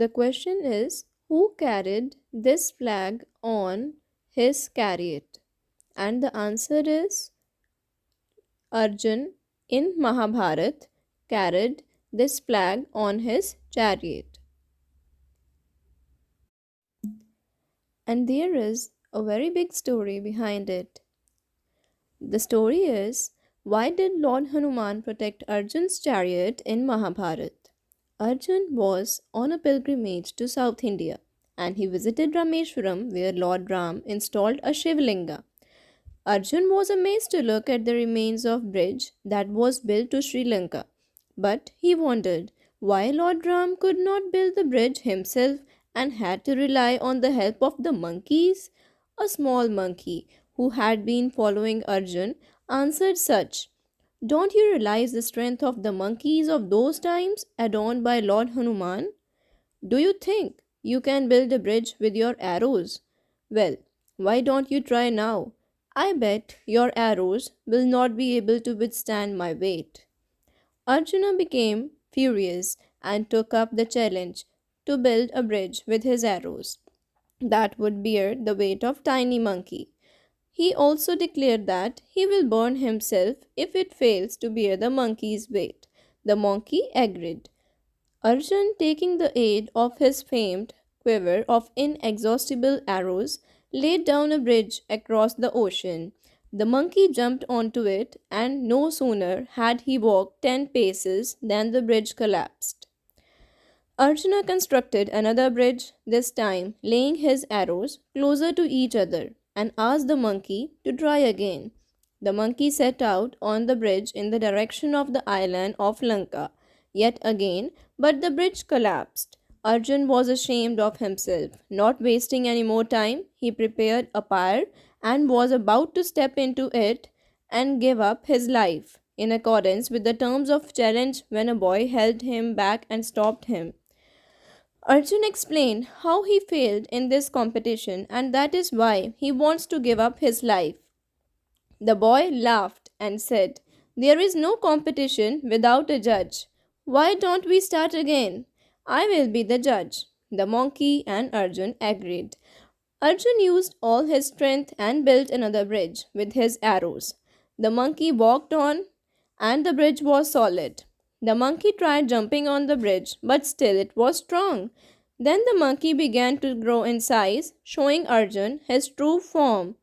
The question is, who carried this flag on his chariot? And the answer is Arjun in Mahabharat carried this flag on his chariot. And there is a very big story behind it. The story is, why did Lord Hanuman protect Arjun's chariot in Mahabharat? Arjun was on a pilgrimage to South India and he visited Rameshwaram where Lord Ram installed a Shivlinga. Arjun was amazed to look at the remains of bridge that was built to Sri Lanka, but he wondered why Lord Ram could not build the bridge himself and had to rely on the help of the monkeys. A small monkey who had been following Arjun answered such. Don't you realize the strength of the monkeys of those times adorned by Lord Hanuman? Do you think you can build a bridge with your arrows? Well, why don't you try now? I bet your arrows will not be able to withstand my weight. Arjuna became furious and took up the challenge to build a bridge with his arrows that would bear the weight of tiny monkey. He also declared that he will burn himself if it fails to bear the monkey's weight. The monkey agreed. Arjun, taking the aid of his famed quiver of inexhaustible arrows, laid down a bridge across the ocean. The monkey jumped onto it, and no sooner had he walked 10 paces than the bridge collapsed. Arjuna constructed another bridge, this time laying his arrows closer to each other, and asked the monkey to try again. The monkey set out on the bridge in the direction of the island of Lanka, yet again, but the bridge collapsed. Arjun was ashamed of himself. Not wasting any more time, he prepared a pyre and was about to step into it and give up his life, in accordance with the terms of challenge when a boy held him back and stopped him. Arjun explained how he failed in this competition and that is why he wants to give up his life. The boy laughed and said, there is no competition without a judge. Why don't we start again? I will be the judge. The monkey and Arjun agreed. Arjun used all his strength and built another bridge with his arrows. The monkey walked on and the bridge was solid. The monkey tried jumping on the bridge, but still it was strong. Then the monkey began to grow in size, showing Arjun his true form.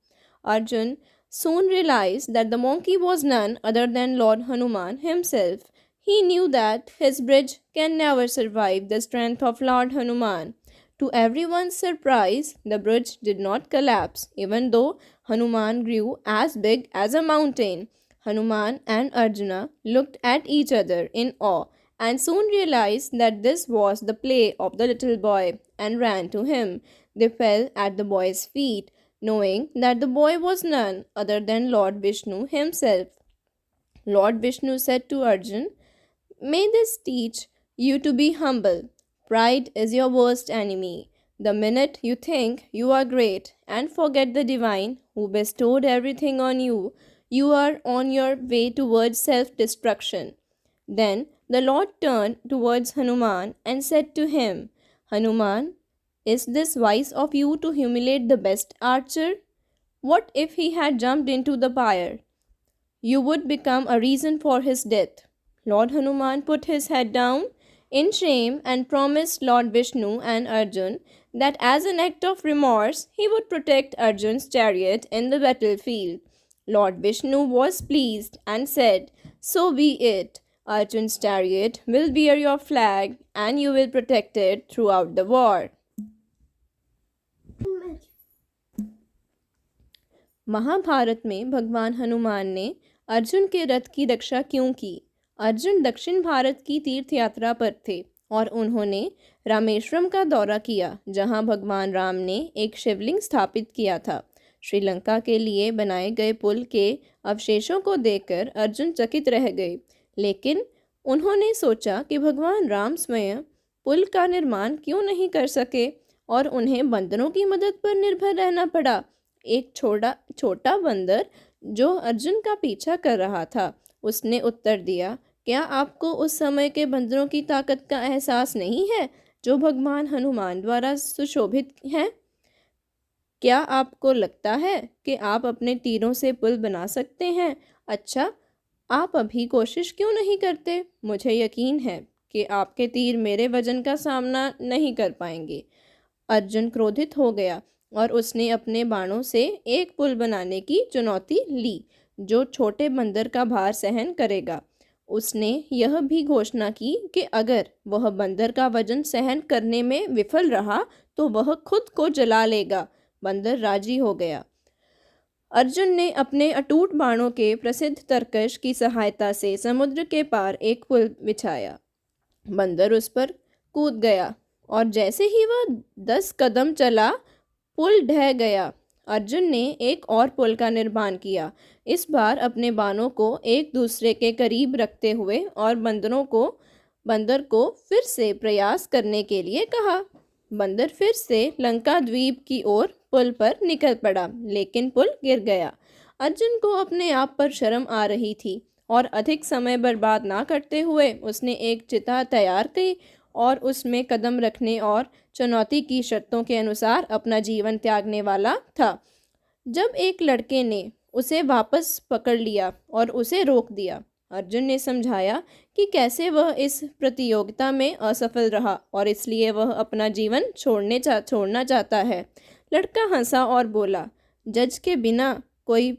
Arjun soon realized that the monkey was none other than Lord Hanuman himself. He knew that his bridge can never survive the strength of Lord Hanuman. To everyone's surprise, the bridge did not collapse, even though Hanuman grew as big as a mountain. Hanuman and Arjuna looked at each other in awe and soon realized that this was the play of the little boy and ran to him. They fell at the boy's feet, knowing that the boy was none other than Lord Vishnu himself. Lord Vishnu said to Arjun, may this teach you to be humble. Pride is your worst enemy. The minute you think you are great and forget the divine who bestowed everything on you, you are on your way towards self destruction. Then the Lord turned towards Hanuman and said to him, Hanuman, is this wise of you to humiliate the best archer? What if he had jumped into the fire? You would become a reason for his death. Lord Hanuman put his head down in shame and promised Lord Vishnu and Arjun that as an act of remorse he would protect Arjun's chariot in the battlefield. Lord Vishnu was pleased and said, so be it. Arjun's chariot will bear your flag and you will protect it throughout the war. Mahabharat में भगवान हनुमान ने अर्जुन के रथ की रक्षा क्यों की? अर्जुन दक्षिण भारत की तीर्थ यात्रा पर थे और उन्होंने रामेश्वरम का दौरा किया, जहां भगवान राम ने एक शिवलिंग स्थापित किया था। श्रीलंका के लिए बनाए गए पुल के अवशेषों को देखकर अर्जुन चकित रह गए, लेकिन उन्होंने सोचा कि भगवान राम स्वयं पुल का निर्माण क्यों नहीं कर सके और उन्हें बंदरों की मदद पर निर्भर रहना पड़ा। एक छोटा बंदर जो अर्जुन का पीछा कर रहा था, उसने उत्तर दिया, क्या आपको उस समय के बंदरों की ताकत का एहसास नहीं है जो भगवान हनुमान द्वारा सुशोभित हैं। क्या आपको लगता है कि आप अपने तीरों से पुल बना सकते हैं? अच्छा, आप अभी कोशिश क्यों नहीं करते? मुझे यकीन है कि आपके तीर मेरे वजन का सामना नहीं कर पाएंगे। अर्जुन क्रोधित हो गया और उसने अपने बाणों से एक पुल बनाने की चुनौती ली जो छोटे बंदर का भार सहन करेगा। उसने यह भी घोषणा की कि अगर वह बंदर का वजन सहन करने में विफल रहा तो वह खुद को जला लेगा। बंदर राजी हो गया। अर्जुन ने अपने अटूट बाणों के प्रसिद्ध तरकश की सहायता से समुद्र के पार एक पुल बिछाया। बंदर उस पर कूद गया और जैसे ही वह 10 कदम चला, पुल ढह गया। अर्जुन ने एक और पुल का निर्माण किया, इस बार अपने बाणों को एक दूसरे के करीब रखते हुए, और बंदर को फिर से प्रयास करने के लिए कहा। बंदर फिर से लंका द्वीप की ओर पुल पर निकल पड़ा, लेकिन पुल गिर गया। अर्जुन को अपने आप पर शर्म आ रही थी और अधिक समय बर्बाद ना करते हुए उसने एक चिता तैयार की और उसमें कदम रखने और चुनौती की शर्तों के अनुसार अपना जीवन त्यागने वाला था। जब एक लड़के ने उसे वापस पकड़ लिया और उसे रोक दिया, अर्जुन ने समझाया कि कैसे वह इस प्रतियोगिता में असफल रहा और इसलिए वह अपना जीवन छोड़ना चाहता है। लड़का हंसा और बोला, जज के बिना कोई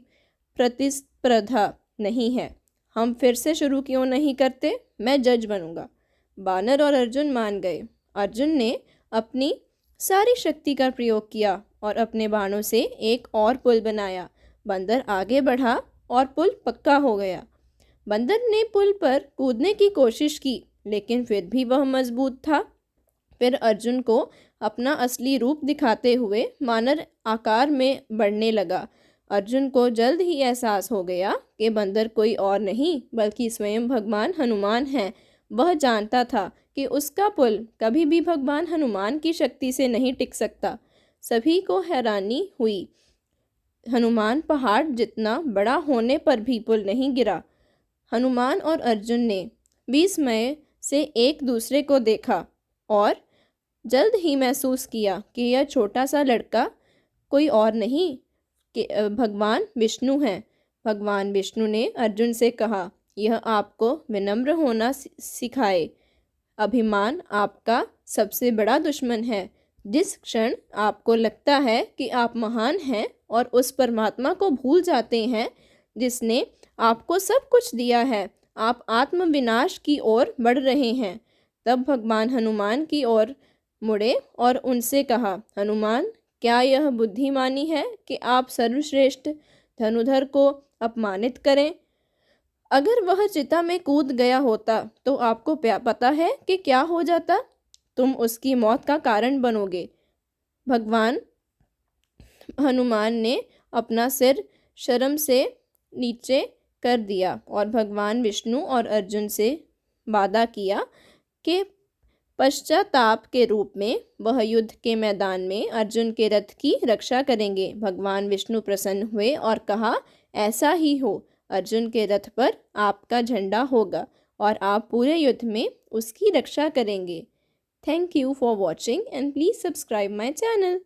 प्रतिस्पर्धा नहीं है। हम फिर से शुरू क्यों नहीं करते? मैं जज बनूंगा। बानर और अर्जुन मान गए। अर्जुन ने अपनी सारी शक्ति का प्रयोग किया और अपने बाणों से एक और पुल बनाया। बंदर आगे बढ़ा और पुल पक्का हो गया। बंदर ने पुल पर कूदने की कोशिश की, लेकिन फिर भी वह मजबूत था। फिर अर्जुन को अपना असली रूप दिखाते हुए मानव आकार में बढ़ने लगा। अर्जुन को जल्द ही एहसास हो गया कि बंदर कोई और नहीं बल्कि स्वयं भगवान हनुमान हैं। वह जानता था कि उसका पुल कभी भी भगवान हनुमान की शक्ति से नहीं टिक सकता। सभी को हैरानी हुई। हनुमान पहाड़ जितना बड़ा होने पर भी पुल नहीं गिरा। हनुमान और अर्जुन ने विस्मय से एक दूसरे को देखा और जल्द ही महसूस किया कि यह छोटा सा लड़का कोई और नहीं कि भगवान विष्णु हैं। भगवान विष्णु ने अर्जुन से कहा, यह आपको विनम्र होना सिखाए। अभिमान आपका सबसे बड़ा दुश्मन है। जिस क्षण आपको लगता है कि आप महान हैं और उस परमात्मा को भूल जाते हैं जिसने आपको सब कुछ दिया है, आप आत्मविनाश की ओर बढ़ रहे हैं। तब भगवान हनुमान की ओर मुड़े और उनसे कहा, हनुमान, क्या यह बुद्धिमानी है कि आप सर्वश्रेष्ठ धनुधर को अपमानित करें? अगर वह चिता में कूद गया होता तो आपको पता है कि क्या हो जाता? तुम उसकी मौत का कारण बनोगे। भगवान हनुमान ने अपना सिर शर्म से नीचे कर दिया और भगवान विष्णु और अर्जुन से वादा किया कि पश्चाताप के रूप में वह युद्ध के मैदान में अर्जुन के रथ की रक्षा करेंगे। भगवान विष्णु प्रसन्न हुए और कहा, ऐसा ही हो। अर्जुन के रथ पर आपका झंडा होगा और आप पूरे युद्ध में उसकी रक्षा करेंगे। Thank you for watching and please subscribe my channel.